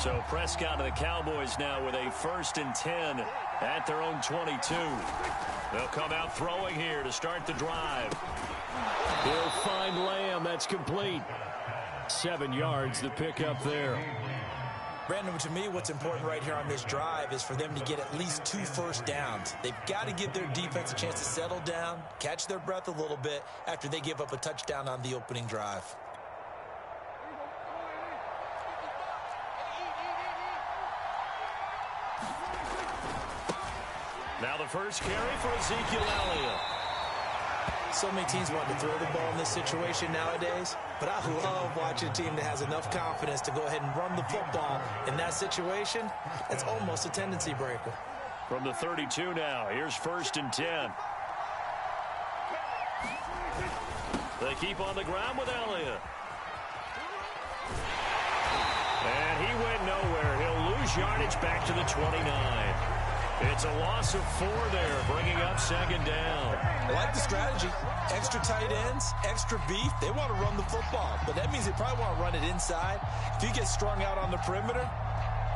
So Prescott and the Cowboys now with a 1st and 10 at their own 22. They'll come out throwing here to start the drive. He'll find Lamb. That's complete. 7 yards, the pickup there. Brandon, to me, what's important right here on this drive is for them to get at least 2 first downs. They've got to give their defense a chance to settle down, catch their breath a little bit after they give up a touchdown on the opening drive. Now the first carry for Ezekiel Elliott. So many teams want to throw the ball in this situation nowadays, but I love watching a team that has enough confidence to go ahead and run the football. In that situation, that's almost a tendency breaker. From the 32 now, here's 1st and 10. They keep on the ground with Elliott. And he went nowhere. He'll lose yardage back to the 29. It's a loss of 4 there, bringing up 2nd down. I like the strategy. Extra tight ends, extra beef. They want to run the football, but that means they probably want to run it inside. If you get strung out on the perimeter,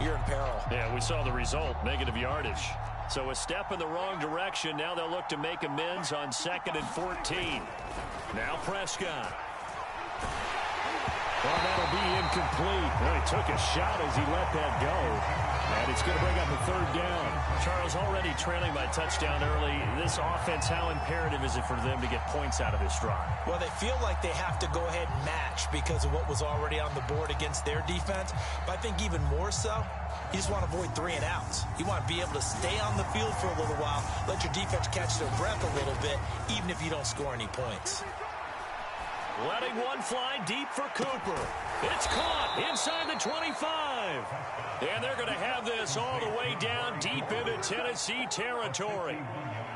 you're in peril. Yeah, we saw the result, negative yardage. So a step in the wrong direction. Now they'll look to make amends on 2nd and 14. Now Prescott. Well, that'll be incomplete. Well, he took a shot as he let that go. And it's going to bring up a 3rd down. Charles, already trailing by touchdown early. This offense, how imperative is it for them to get points out of this drive? Well, they feel like they have to go ahead and match because of what was already on the board against their defense. But I think even more so, you just want to avoid 3 and outs. You want to be able to stay on the field for a little while, let your defense catch their breath a little bit, even if you don't score any points. Letting one fly deep for Cooper. It's caught inside the 25. And they're going to have this all the way down deep into Tennessee territory.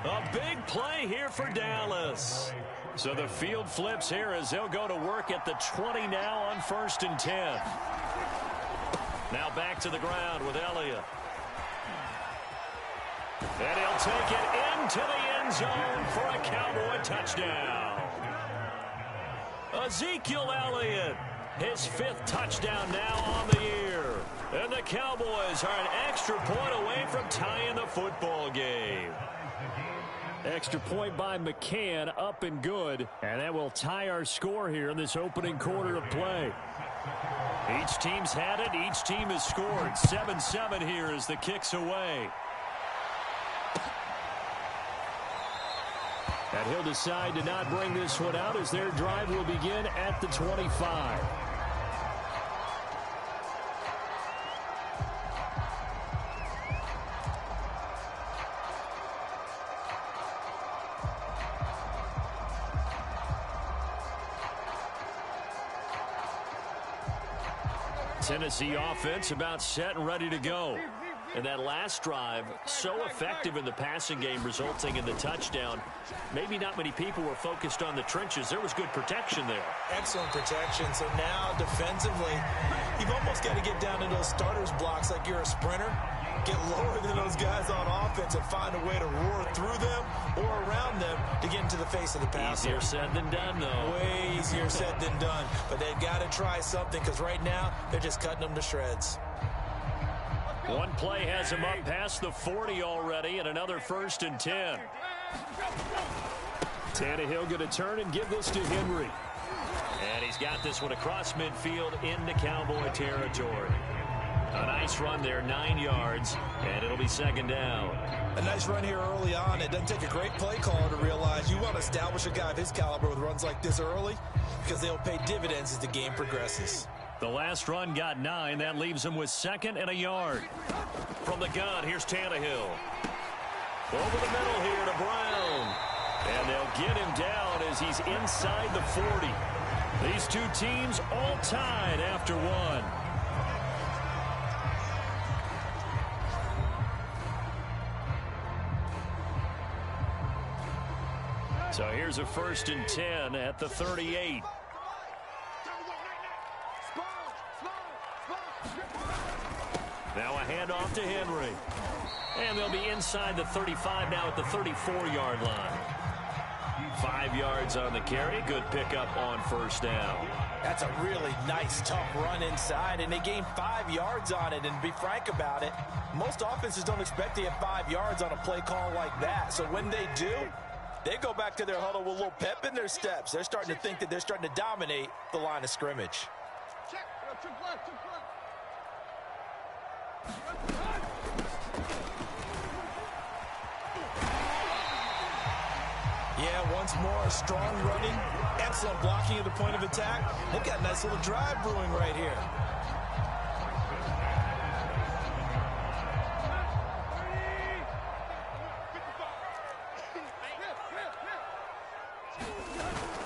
A big play here for Dallas. So the field flips here as they'll go to work at the 20 now on 1st and 10. Now back to the ground with Elliott. And he'll take it into the end zone for a Cowboy touchdown. Ezekiel Elliott, his 5th touchdown now on the year. And the Cowboys are an extra point away from tying the football game. Extra point by McCann, up and good. And that will tie our score here in this opening quarter of play. Each team's had it. Each team has scored. 7-7 here as the kick's away. And he'll decide to not bring this one out as their drive will begin at the 25. Tennessee offense about set and ready to go. And that last drive, so effective in the passing game, resulting in the touchdown. Maybe not many people were focused on the trenches. There was good protection there. Excellent protection. So now, defensively, you've almost got to get down to those starters blocks like you're a sprinter. Get lower than those guys on offense and find a way to roar through them or around them to get into the face of the passer. Easier said than done, though. Way easier said than done. But they've got to try something because right now, they're just cutting them to shreds. One play has him up past the 40 already, and another 1st and 10. Tannehill going to turn and give this to Henry. And he's got this one across midfield into Cowboy territory. A nice run there, 9 yards, and it'll be 2nd down. A nice run here early on. It doesn't take a great play caller to realize you want to establish a guy of his caliber with runs like this early because they'll pay dividends as the game progresses. The last run got 9. That leaves him with 2nd and a yard. From the gun, here's Tannehill. Over the middle here to Brown. And they'll get him down as he's inside the 40. These two teams all tied after one. So here's a 1st and 10 at the 38. Now a handoff to Henry. And they'll be inside the 35 now at the 34-yard line. 5 yards on the carry. Good pickup on first down. That's a really nice, tough run inside, and they gained 5 yards on it. And to be frank about it, most offenses don't expect to get 5 yards on a play call like that. So when they do, they go back to their huddle with a little pep in their steps. They're starting to think that they're starting to dominate the line of scrimmage. Yeah, once more, strong running, excellent blocking at the point of attack. They've got a nice little drive brewing right here.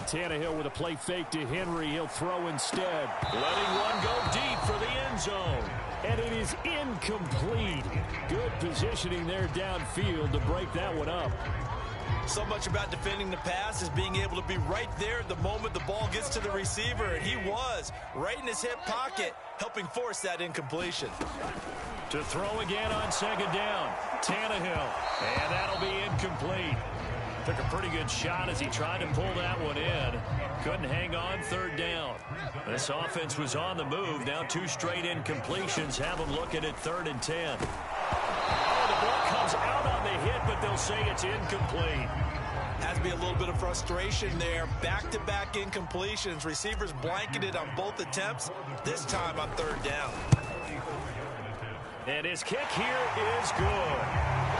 Tannehill with a play fake to Henry. He'll throw instead. Letting one go deep for the end zone. And it is incomplete. Good positioning there downfield to break that one up. So much about defending the pass is being able to be right there at the moment the ball gets to the receiver. And he was right in his hip pocket, helping force that incompletion. To throw again on second down. Tannehill. And that'll be incomplete. Took a pretty good shot as he tried to pull that one in. Couldn't hang on third down. This offense was on the move. Now 2 straight incompletions have them looking at 3rd and 10. Oh, the ball comes out on the hit, but they'll say it's incomplete. Has to be a little bit of frustration there. Back-to-back incompletions. Receivers blanketed on both attempts, this time on 3rd down. And his kick here is good.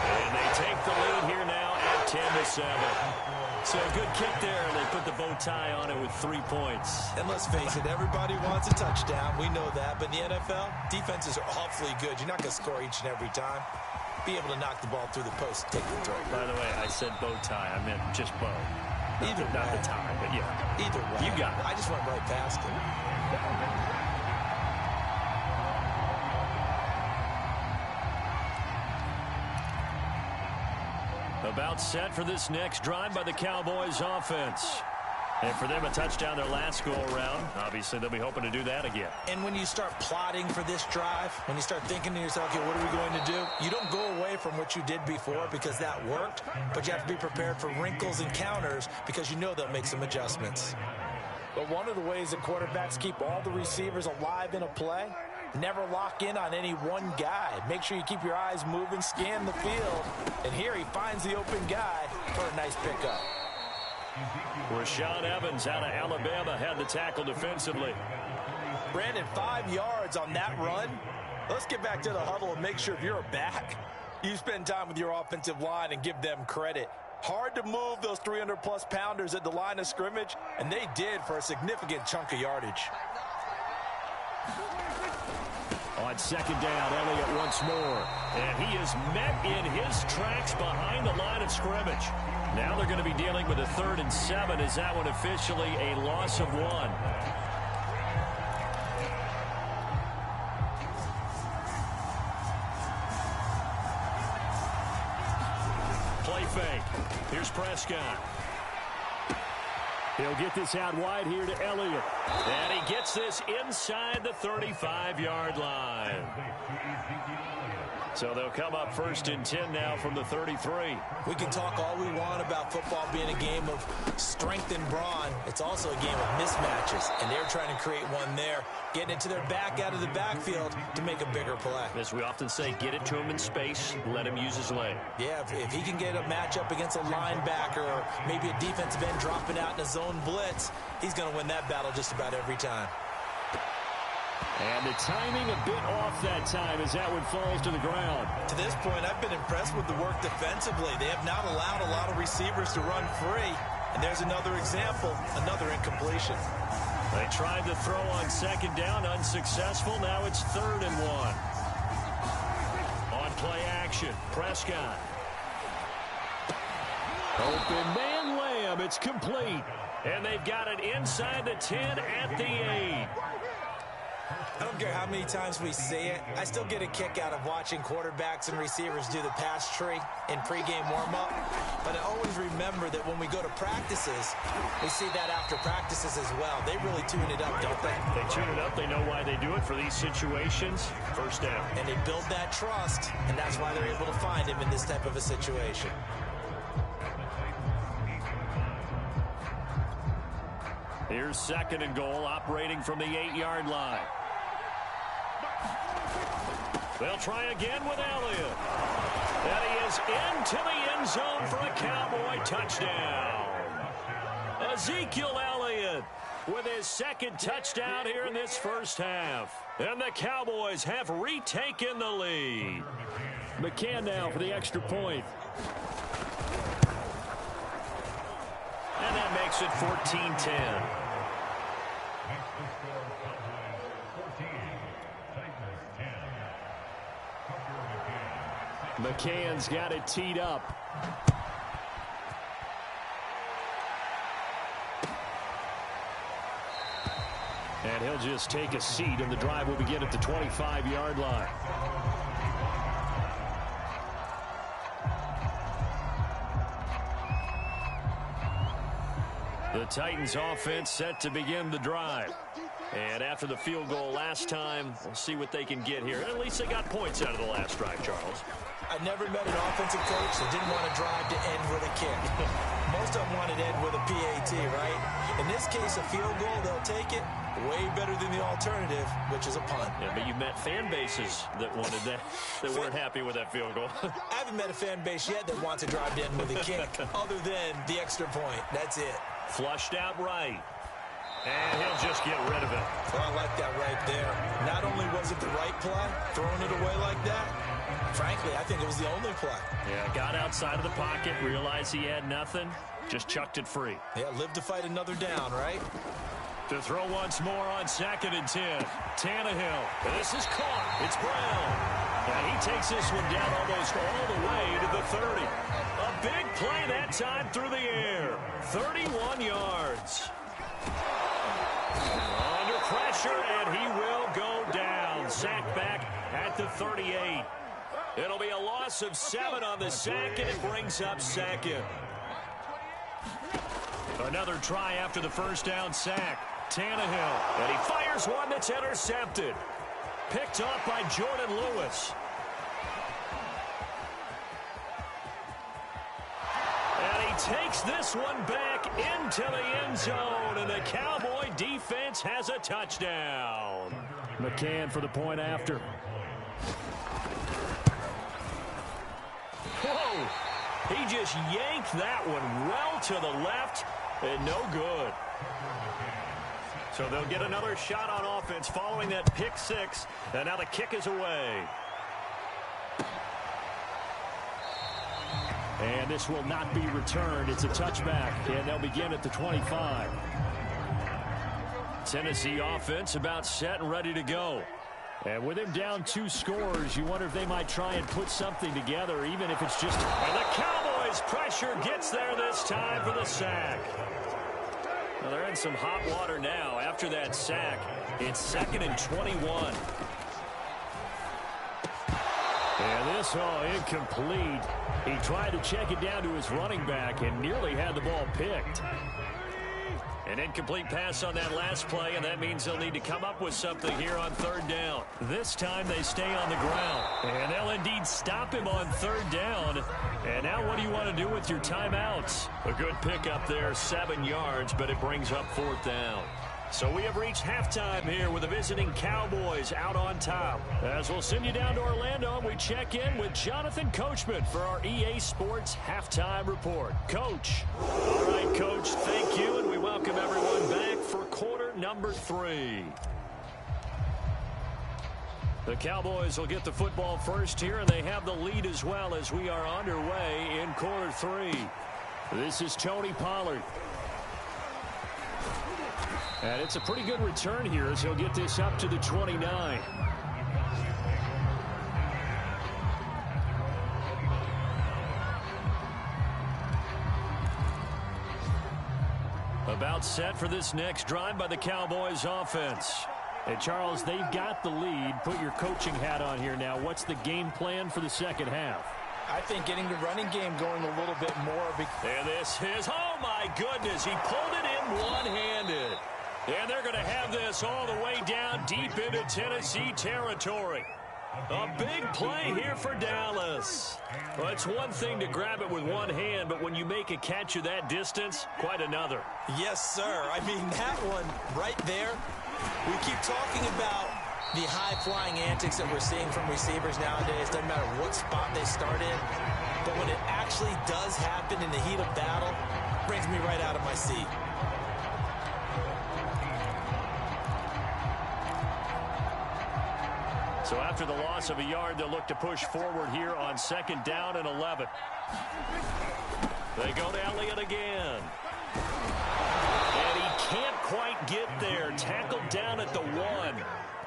And they take the lead here now at 10-7. So a good kick there, and they put the bow tie on it with 3 points. And let's face it, everybody wants a touchdown. We know that. But in the NFL, defenses are awfully good. You're not going to score each and every time. Be able to knock the ball through the post, take the throw. By the way, I said bow tie. I meant just bow. Not the tie, but yeah. Either way. You got it. I just went right past it. About set for this next drive by the Cowboys offense. And for them, a touchdown their last go-around. Obviously, they'll be hoping to do that again. And when you start plotting for this drive, when you start thinking to yourself, okay, what are we going to do? You don't go away from what you did before because that worked, but you have to be prepared for wrinkles and counters because you know they'll make some adjustments. But one of the ways that quarterbacks keep all the receivers alive in a play, never lock in on any one guy. Make sure you keep your eyes moving, scan the field. And here he finds the open guy for a nice pickup. Rashaan Evans out of Alabama had the tackle defensively. Brandon, 5 yards on that run. Let's get back to the huddle and make sure if you're a back, you spend time with your offensive line and give them credit. Hard to move those 300-plus pounders at the line of scrimmage, and they did for a significant chunk of yardage. On second down, Elliott once more. And he is met in his tracks behind the line of scrimmage. Now they're going to be dealing with a 3rd and 7. Is that one officially a loss of 1? Play fake. Here's Prescott. He'll get this out wide here to Elliott. And he gets this inside the 35-yard line. So they'll come up 1st and 10 now from the 33. We can talk all we want about football being a game of strength and brawn. It's also a game of mismatches, and they're trying to create one there, getting it to their back out of the backfield to make a bigger play. As we often say, get it to him in space, let him use his leg. Yeah, if he can get a matchup against a linebacker or maybe a defensive end dropping out in a zone blitz, he's going to win that battle just about every time. And the timing a bit off that time as that one falls to the ground. To this point, I've been impressed with the work defensively. They have not allowed a lot of receivers to run free. And there's another example, another incompletion. They tried to throw on second down, unsuccessful. Now it's 3rd and 1. On play action, Prescott. Open man Lamb, it's complete. And they've got it inside the 10 at the 8. I don't care how many times we say it, I still get a kick out of watching quarterbacks and receivers do the pass tree in pregame warm-up. But I always remember that when we go to practices, we see that after practices as well. They really tune it up, don't they? They tune it up. They know why they do it for these situations. 1st down. And they build that trust, and that's why they're able to find him in this type of a situation. Here's 2nd and goal, operating from the 8-yard line. They'll try again with Elliott. And he is into the end zone for a Cowboy touchdown. Ezekiel Elliott with his 2nd touchdown here in this first half. And the Cowboys have retaken the lead. McCann now for the extra point. And that makes it 14-10. McCann's got it teed up. And he'll just take a seat, and the drive will begin at the 25-yard line. The Titans offense set to begin the drive. And after the field goal last time, we'll see what they can get here. At least they got points out of the last drive, Charles. I never met an offensive coach that didn't want to drive to end with a kick. Most of them wanted to end with a PAT, right? In this case, a field goal, they'll take it. Way better than the alternative, which is a punt. Yeah, but you met fan bases that wanted that, that weren't happy with that field goal. I haven't met a fan base yet that wants to drive to end with a kick, other than the extra point. That's it. Flushed out right. And he'll just get rid of it. Well, I like that right there. Not only was it the right play, throwing it away like that, frankly, I think it was the only play. Yeah, got outside of the pocket, realized he had nothing, just chucked it free. Yeah, live to fight another down, right? To throw once more on 2nd and 10. Tannehill. This is caught. It's Brown. And he takes this one down almost all the way to the 30. A big play that time through the air. 31 yards. Under pressure, and he will go down. Sacked back at the 38. It'll be a loss of 7 on the sack, and it brings up 2nd. Another try after the first down sack. Tannehill, and he fires one that's intercepted. Picked off by Jordan Lewis. And he takes this one back into the end zone, and the Cowboy defense has a touchdown. McCann for the point after. Whoa! He just yanked that one well to the left, and no good. So they'll get another shot on offense following that pick 6, and now the kick is away. And this will not be returned. It's a touchback, and they'll begin at the 25. Tennessee offense about set and ready to go. And with him down 2 scores, you wonder if they might try and put something together, even if it's just... And the Cowboys' pressure gets there this time for the sack. Well, they're in some hot water now. After that sack, it's 2nd and 21. And this all incomplete. He tried to check it down to his running back and nearly had the ball picked. An incomplete pass on that last play, and that means they'll need to come up with something here on 3rd down. This time they stay on the ground, and they'll indeed stop him on 3rd down. And now what do you want to do with your timeouts? A good pickup there, 7 yards, but it brings up 4th down. So we have reached halftime here with the visiting Cowboys out on top. As we'll send you down to Orlando, we check in with Jonathan Coachman for our EA Sports Halftime Report. Coach. All right, Coach, thank you, and we welcome everyone back for quarter number 3. The Cowboys will get the football first here, and they have the lead as well as we are underway in quarter 3. This is Tony Pollard. And it's a pretty good return here as he'll get this up to the 29. About set for this next drive by the Cowboys offense. And Charles, they've got the lead. Put your coaching hat on here now. What's the game plan for the second half? I think getting the running game going a little bit more. And this is, oh my goodness, he pulled it in one-handed. And they're going to have this all the way down deep into Tennessee territory. A big play here for Dallas. Well, it's one thing to grab it with one hand, but when you make a catch of that distance, quite another. Yes, sir. I mean, that one right there, we keep talking about the high-flying antics that we're seeing from receivers nowadays. Doesn't matter what spot they start in. But when it actually does happen in the heat of battle, it brings me right out of my seat. So after the loss of a yard, they'll look to push forward here on 2nd down and 11. They go to Elliott again. And he can't quite get there. Tackled down at the 1.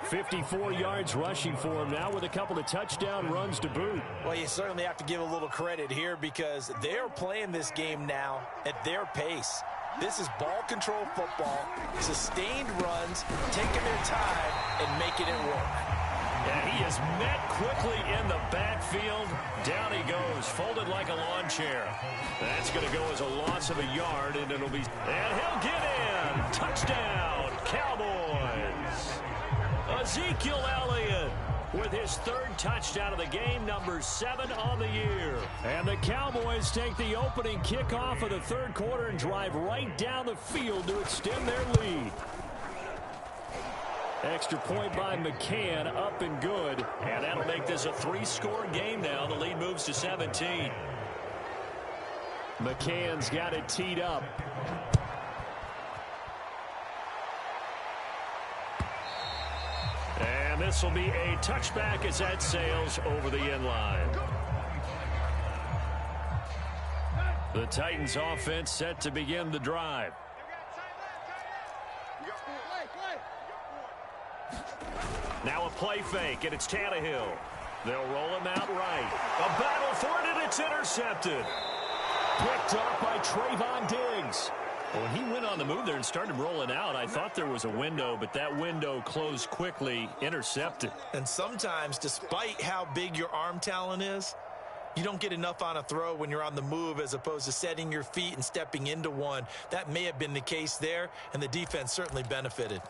54 yards rushing for him now with a couple of touchdown runs to boot. Well, you certainly have to give a little credit here because they're playing this game now at their pace. This is ball control football, sustained runs, taking their time and making it work. And he is met quickly in the backfield. Down he goes, folded like a lawn chair. That's going to go as a loss of a yard, and it'll be... And he'll get in! Touchdown, Cowboys! Ezekiel Elliott with his 3rd touchdown of the game, number 7 on the year. And the Cowboys take the opening kickoff of the 3rd quarter and drive right down the field to extend their lead. Extra point by McCann, up and good. And that'll make this a 3-score game now. The lead moves to 17. McCann's got it teed up. And this will be a touchback as that sails over the end line. The Titans offense set to begin the drive. Now a play fake, and it's Tannehill. They'll roll him out right. A battle for it, and it's intercepted. Picked up by Trayvon Diggs. When he went on the move there and started rolling out, I thought there was a window, but that window closed quickly, intercepted. And sometimes, despite how big your arm talent is, you don't get enough on a throw when you're on the move as opposed to setting your feet and stepping into one. That may have been the case there, and the defense certainly benefited.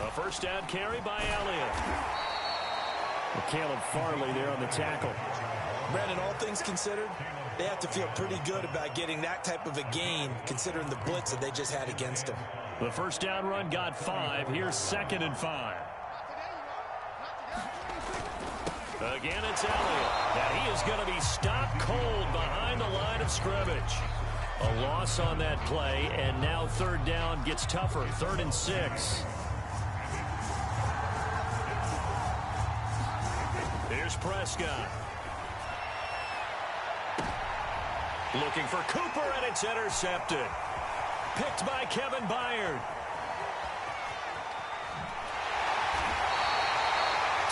A first down carry by Elliott. Caleb Farley there on the tackle. Brandon, all things considered, they have to feel pretty good about getting that type of a gain considering the blitz that they just had against them. The first down run got 5. Here's 2nd and 5. Again, it's Elliott. And he is going to be stopped cold behind the line of scrimmage. A loss on that play, and now 3rd down gets tougher. 3rd and 6. Here's Prescott. Looking for Cooper, and it's intercepted. Picked by Kevin Byard.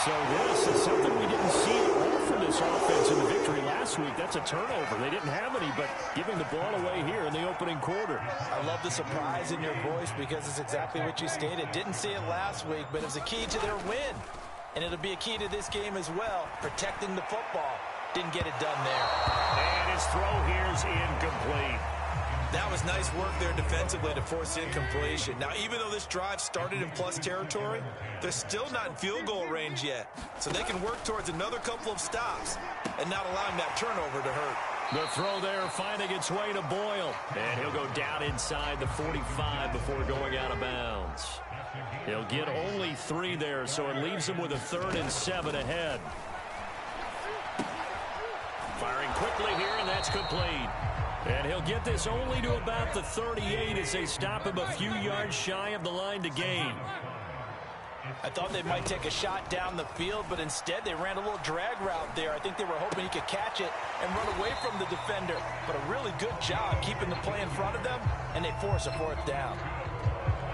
So this is something we didn't see at all from this offense in the victory last week. That's a turnover. They didn't have any, but giving the ball away here in the opening quarter. I love the surprise in your voice because it's exactly what you stated. Didn't see it last week, but it was a key to their win. And it'll be a key to this game as well, protecting the football. Didn't get it done there. And his throw here's incomplete. That was nice work there defensively to force incompletion. Now, even though this drive started in plus territory, they're still not in field goal range yet. So they can work towards another couple of stops and not allowing that turnover to hurt. The throw there finding its way to Boyle. And he'll go down inside the 45 before going out of bounds. He'll get only 3 there, so it leaves him with a 3rd and 7 ahead. Firing quickly here, and that's complete. And he'll get this only to about the 38 as they stop him a few yards shy of the line to gain. I thought they might take a shot down the field, but instead they ran a little drag route there. I think they were hoping he could catch it and run away from the defender. But a really good job keeping the play in front of them, and they force a 4th down.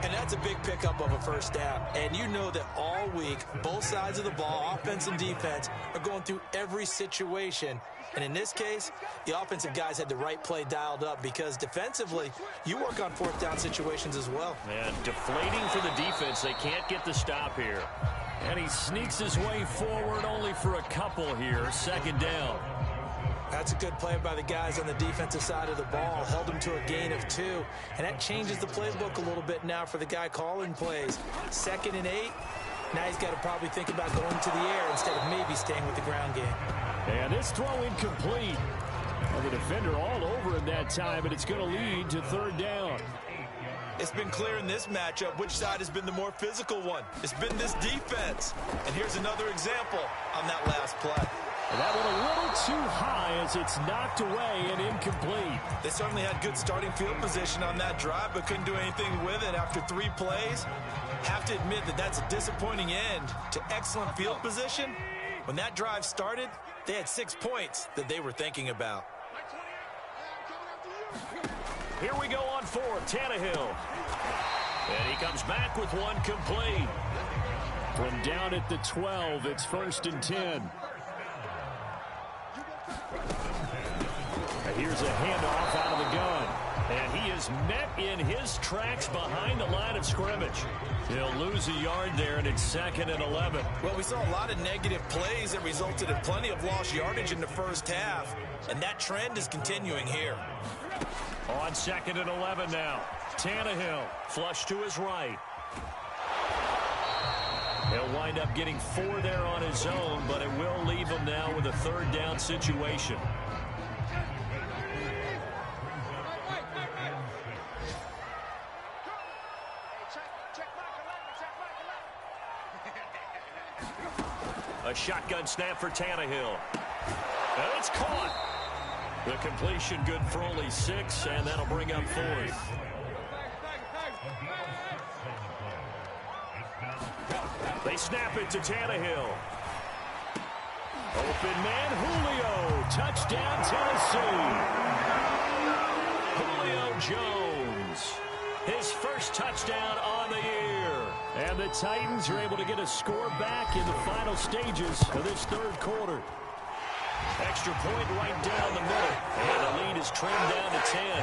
And that's a big pickup of a 1st down. And you know that all week, both sides of the ball, offense and defense, are going through every situation. And in this case, the offensive guys had the right play dialed up because defensively, you work on 4th down situations as well. And deflating for the defense. They can't get the stop here. And he sneaks his way forward only for a couple here. 2nd down. That's a good play by the guys on the defensive side of the ball. Held him to a gain of 2. And that changes the playbook a little bit now for the guy calling plays. 2nd and 8. Now he's got to probably think about going to the air instead of maybe staying with the ground game. And this throw incomplete. And the defender all over him that time, and it's going to lead to 3rd down. It's been clear in this matchup which side has been the more physical one. It's been this defense. And here's another example on that last play. And that one a little too high as it's knocked away and incomplete. They certainly had good starting field position on that drive, but couldn't do anything with it after 3 plays. Have to admit that that's a disappointing end to excellent field position. When that drive started, they had 6 points that they were thinking about. Here we go on 4th, Tannehill. And he comes back with one complete. From down at the 12, it's 1st and 10. And here's a handoff out of the gun. And he is met in his tracks behind the line of scrimmage. He'll lose a yard there, and it's 2nd and 11. Well, we saw a lot of negative plays that resulted in plenty of lost yardage in the first half. And that trend is continuing here. On 2nd and 11 now. Tannehill flush to his right. He'll wind up getting 4 there on his own, but it will leave him now with a 3rd down situation. A shotgun snap for Tannehill. And it's caught. The completion good for only 6, and that'll bring up 4th. They snap it to Tannehill. Open man, Julio. Touchdown, Tennessee. Julio Jones. His first touchdown on the year. And the Titans are able to get a score back in the final stages of this 3rd quarter. Extra point right down the middle. And the lead is trimmed down to 10.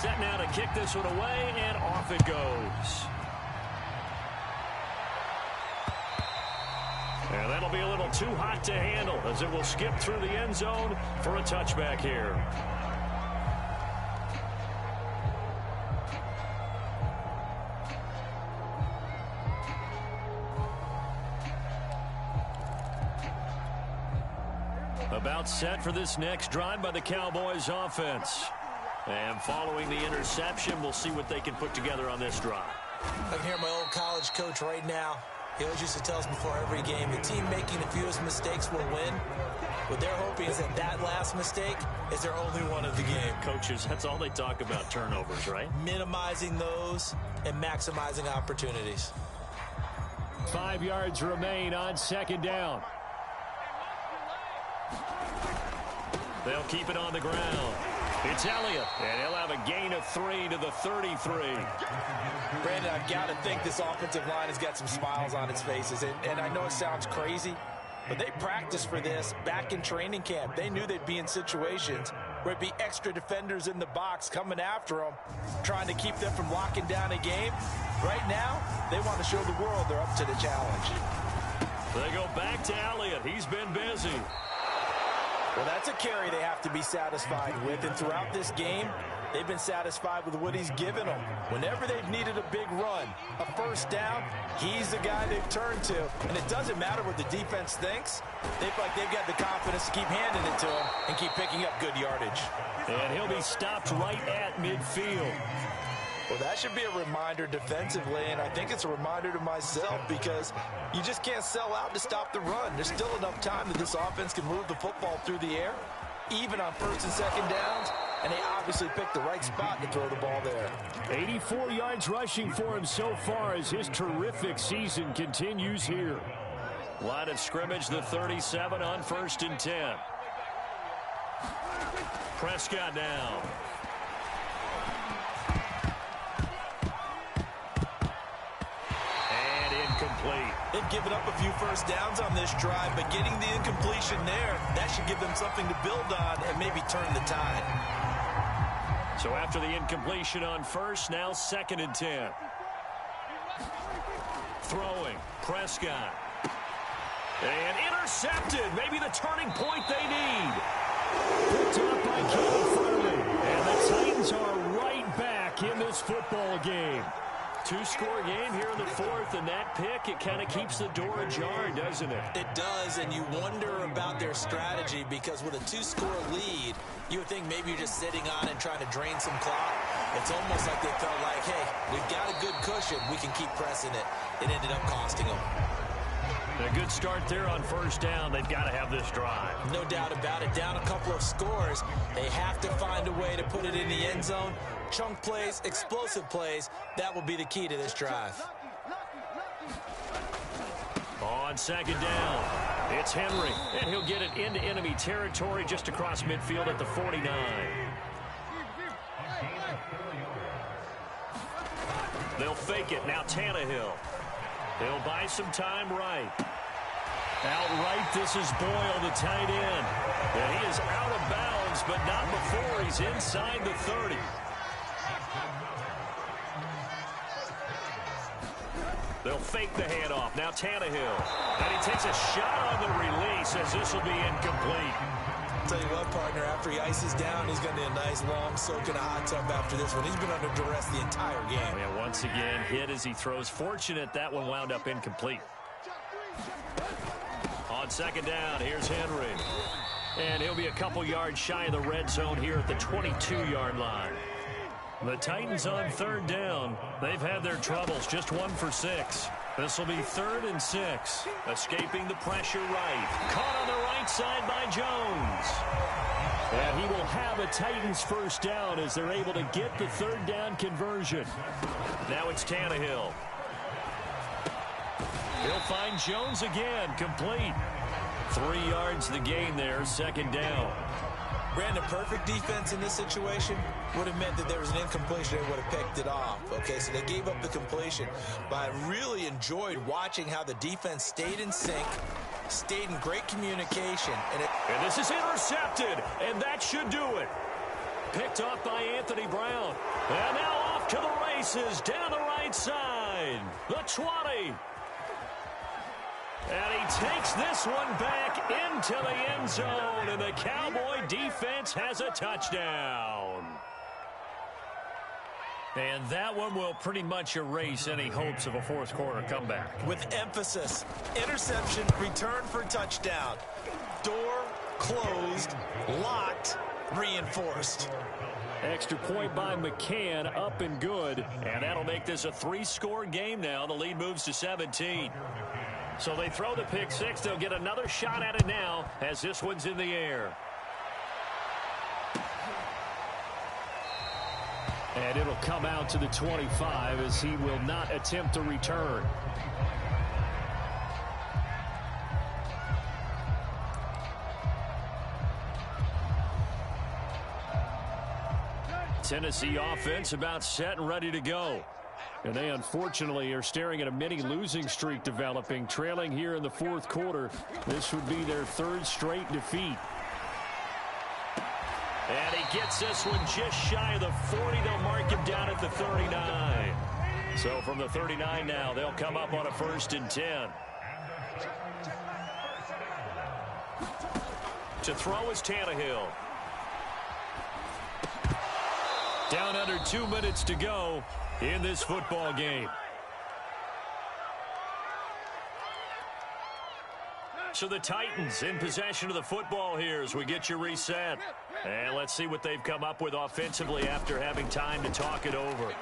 Set now to kick this one away, and off it goes. And that'll be a little too hot to handle as it will skip through the end zone for a touchback here. About set for this next drive by the Cowboys offense. And following the interception, we'll see what they can put together on this drive. I can hear my old college coach right now. He always used to tell us before every game, the team making the fewest mistakes will win. What they're hoping is that that last mistake is their only one of the game. Coaches, that's all they talk about, turnovers, right? Minimizing those and maximizing opportunities. 5 yards remain on 2nd down. They'll keep it on the ground. It's Elliott, and he'll have a gain of 3 to the 33. Brandon, I've got to think this offensive line has got some smiles on its faces. And I know it sounds crazy, but they practiced for this back in training camp. They knew they'd be in situations where it'd be extra defenders in the box coming after them, trying to keep them from locking down a game. Right now, they want to show the world they're up to the challenge. They go back to Elliott. He's been busy. Well, that's a carry they have to be satisfied with. And throughout this game, they've been satisfied with what he's given them. Whenever they've needed a big run, a first down, he's the guy they've turned to. And it doesn't matter what the defense thinks. They feel like they've got the confidence to keep handing it to him and keep picking up good yardage. And he'll be stopped right at midfield. Well, that should be a reminder defensively, and I think it's a reminder to myself because you just can't sell out to stop the run. There's still enough time that this offense can move the football through the air, even on 1st and 2nd downs, and they obviously picked the right spot to throw the ball there. 84 yards rushing for him so far as his terrific season continues here. Line of scrimmage, the 37 on 1st and 10. Prescott now. They've given up a few first downs on this drive, but getting the incompletion there, that should give them something to build on and maybe turn the tide. So after the incompletion on first, now 2nd and 10. Throwing, Prescott. And intercepted. Maybe the turning point they need. Picked up by Caleb Farley. And the Titans are right back in this football game. 2-score game here in the 4th, and that pick, it kind of keeps the door ajar, doesn't it? It does, and you wonder about their strategy because with a 2-score lead, you would think maybe you're just sitting on it and trying to drain some clock. It's almost like they felt like, hey, we've got a good cushion. We can keep pressing it. It ended up costing them. A good start there on first down. They've got to have this drive. No doubt about it. Down a couple of scores. They have to find a way to put it in the end zone. Chunk plays, explosive plays. That will be the key to this drive. On 2nd down, it's Henry. And he'll get it into enemy territory just across midfield at the 49. They'll fake it. Now Tannehill. He'll buy some time right. Outright, this is Boyle, the tight end. And he is out of bounds, but not before he's inside the 30. They'll fake the handoff. Now Tannehill. And he takes a shot on the release as this will be incomplete. Tell you what, partner, after he ices down, he's going to need a nice long soak in a hot tub after this one. He's been under duress the entire game. Oh, yeah, once again, hit as he throws. Fortunate that one wound up incomplete. On 2nd down, here's Henry. And he'll be a couple yards shy of the red zone here at the 22-yard line. The Titans on 3rd down. They've had their troubles, just 1 for 6. This will be 3rd and 6. Escaping the pressure right. Caught on the right side by Jones. And he will have a Titans first down as they're able to get the 3rd down conversion. Now it's Tannehill. He'll find Jones again, complete. 3 yards the gain there, 2nd down. Brandon, perfect defense in this situation would have meant that there was an incompletion. They would have picked it off. Okay, so they gave up the completion. But I really enjoyed watching how the defense stayed in sync, stayed in great communication. And this is intercepted, and that should do it. Picked off by Anthony Brown. And now off to the races, down the right side. The 20. And he takes this one back into the end zone, and the Cowboy defense has a touchdown. And that one will pretty much erase any hopes of a 4th quarter comeback. With emphasis, interception, return for touchdown. Door closed, locked, reinforced. Extra point by McCann, up and good. And that'll make this a 3-score game now. The lead moves to 17. So they throw the pick 6. They'll get another shot at it now as this one's in the air. And it'll come out to the 25 as he will not attempt to return. Tennessee offense about set and ready to go. And they unfortunately are staring at a mini losing streak developing, trailing here in the 4th quarter. This would be their 3rd straight defeat. And he gets this one just shy of the 40. They'll mark him down at the 39. So from the 39 now, they'll come up on a 1st and 10. To throw is Tannehill. Down under 2 minutes to go in this football game. So the Titans in possession of the football here as we get you reset. And let's see what they've come up with offensively after having time to talk it over.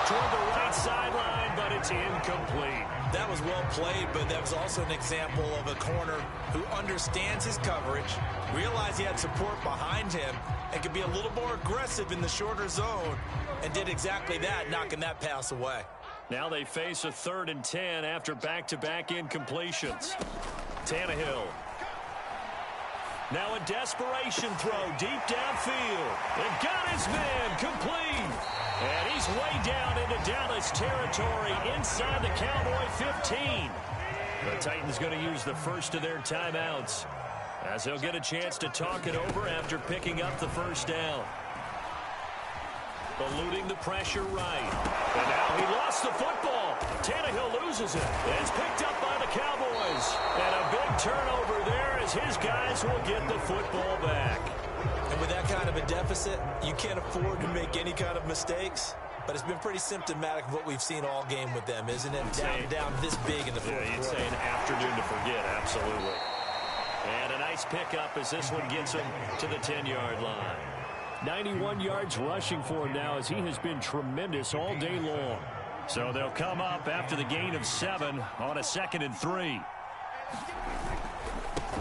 Toward the right sideline, but it's incomplete. That was well played, but that was also an example of a corner who understands his coverage, realized he had support behind him, and could be a little more aggressive in the shorter zone, and did exactly that, knocking that pass away. Now they face a 3rd and 10 after back-to-back incompletions. Tannehill. Now a desperation throw deep downfield. And got his man complete. And he's way down into Dallas territory inside the Cowboy 15. The Titans going to use the first of their timeouts as they'll get a chance to talk it over after picking up the first down. Eluding the pressure right. And now he lost the football. Tannehill loses it. It's picked up by the Cowboys. And a big turnover there as his guys will get the football back. And with that kind of a deficit, you can't afford to make any kind of mistakes. But it's been pretty symptomatic of what we've seen all game with them, isn't it? Down this big in the fourth quarter. You'd say an afternoon to forget, absolutely. And a nice pickup as this one gets him to the 10-yard line. 91 yards rushing for him now as he has been tremendous all day long. So they'll come up after the gain of 7 on a 2nd and 3.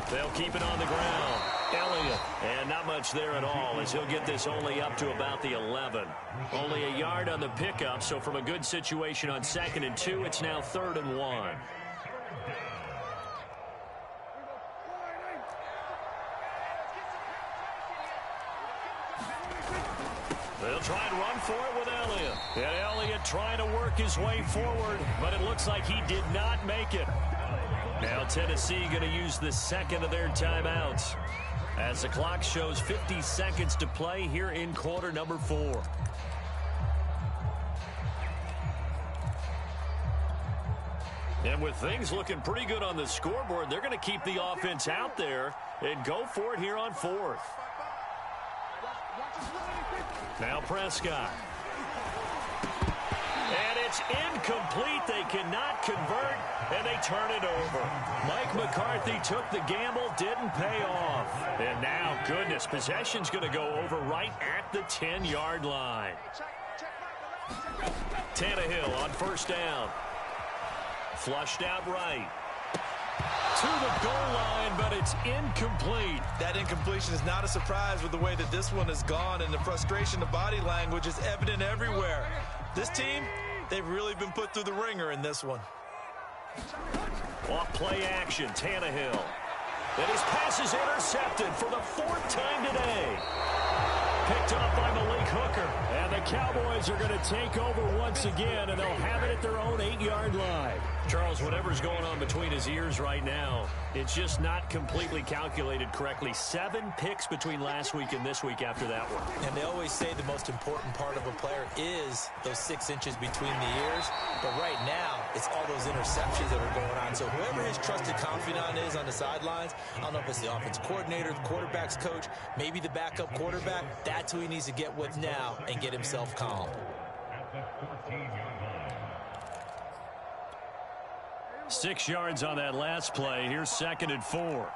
They'll keep it on the ground. Elliott, and not much there at all as he'll get this only up to about the 11. Only a yard on the pickup, so from a good situation on 2nd and 2, it's now 3rd and 1. They'll try and run for it with Elliott. And Elliott trying to work his way forward, but it looks like he did not make it. Now Tennessee going to use the second of their timeouts as the clock shows 50 seconds to play here in quarter number 4. And with things looking pretty good on the scoreboard, they're going to keep the offense out there and go for it here on 4th. Now Prescott. And it's incomplete. They cannot convert, and they turn it over. Mike McCarthy took the gamble, didn't pay off. And now, goodness, possession's going to go over right at the 10-yard line. Tannehill on first down. Flushed out right. To the goal line, but it's incomplete. That incompletion is not a surprise with the way that this one has gone, and the frustration of body language is evident everywhere. This team, they've really been put through the ringer in this one. Off play action, Tannehill. And his pass is intercepted for the 4th time today. Picked up by Malik Hooker. And the Cowboys are going to take over once again, and they'll have it at their own 8-yard line. Charles, whatever's going on between his ears right now, it's just not completely calculated correctly. 7 picks between last week and this week after that one. And they always say the most important part of a player is those 6 inches between the ears. But right now, it's all those interceptions that are going on. So whoever his trusted confidant is on the sidelines, I don't know if it's the offense coordinator, the quarterback's coach, maybe the backup quarterback, that's who he needs to get with now and get himself calm. 6 yards on that last play. Here's 2nd and 4.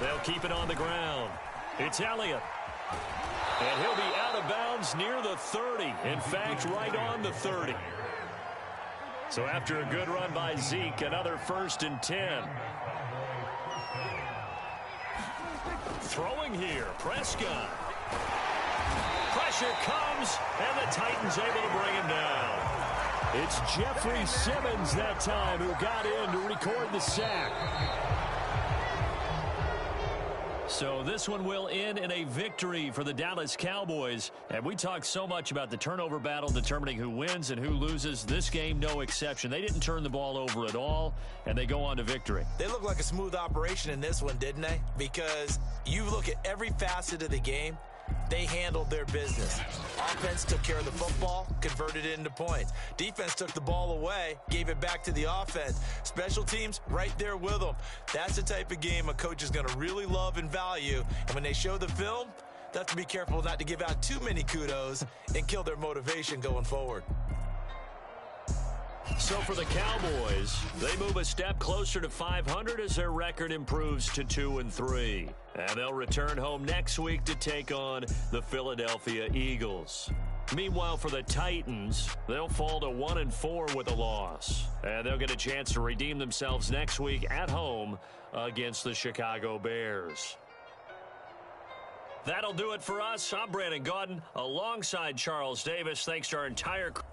They'll keep it on the ground. It's Elliott. And he'll be out of bounds near the 30. In fact, right on the 30. So after a good run by Zeke, another 1st and 10. Throwing here, Prescott. Pressure comes, and the Titans able to bring him down. It's Jeffrey Simmons that time who got in to record the sack. So this one will end in a victory for the Dallas Cowboys. And we talked so much about the turnover battle determining who wins and who loses. This game, no exception. They didn't turn the ball over at all, and they go on to victory. They look like a smooth operation in this one, didn't they? Because you look at every facet of the game, they handled their business. Offense took care of the football, converted it into points. Defense took the ball away, gave it back to the offense. Special teams, right there with them. That's the type of game a coach is going to really love and value. And when they show the film, they have to be careful not to give out too many kudos and kill their motivation going forward. So for the Cowboys, they move a step closer to 500 as their record improves to 2-3. And they'll return home next week to take on the Philadelphia Eagles. Meanwhile, for the Titans, they'll fall to 1-4 with a loss. And they'll get a chance to redeem themselves next week at home against the Chicago Bears. That'll do it for us. I'm Brandon Gaudin alongside Charles Davis. Thanks to our entire crew.